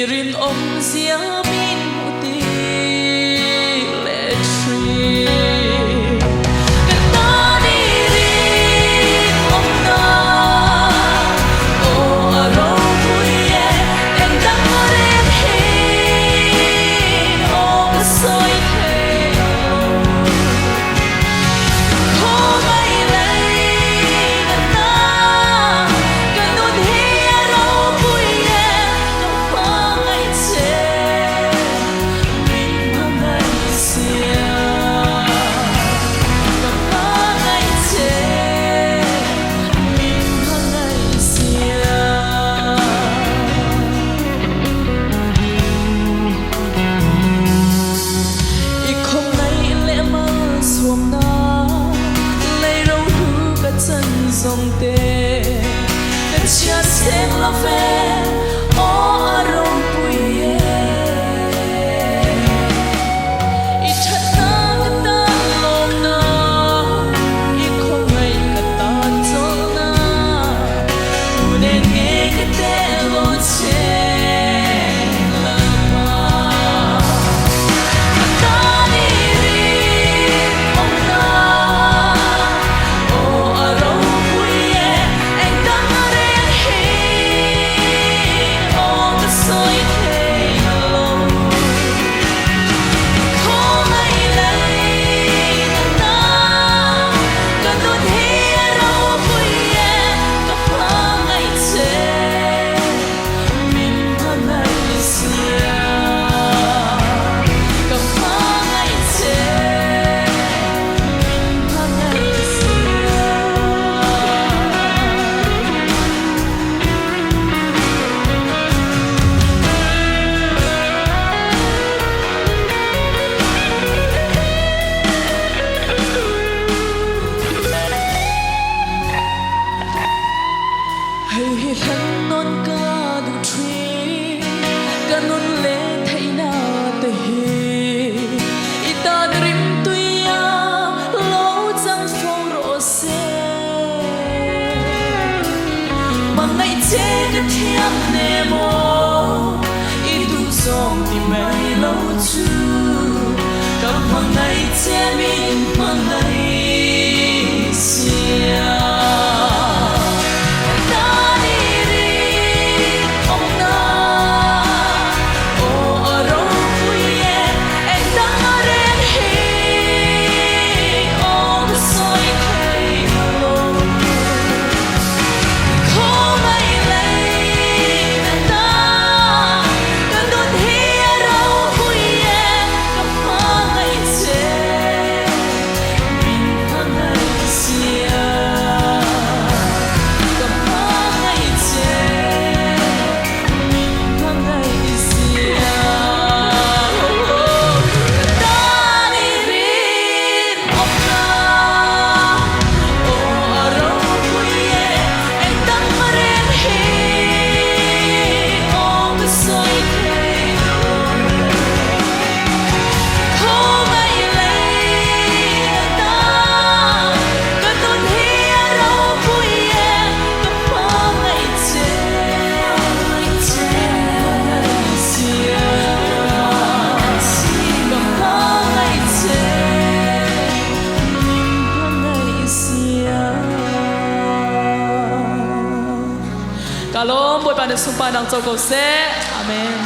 rin om sia min uti le tree katani rin om na o aro puye en dangaren hin o kasoi dòng tê đất chia sen la ve o arong puye i thana ta lom na i khong ngai ka ta chol na une nge ke te lo che la ma ta ni ri ong na o arong hân non ca du tree ca non le thay na te hi ita rim tuya lo chang phong ro se mangai che ka thiam ne mo I du song ti mai lo chu ka mangai che min mangai sia Kalom, boy pandang sumpah nang cokose, amen.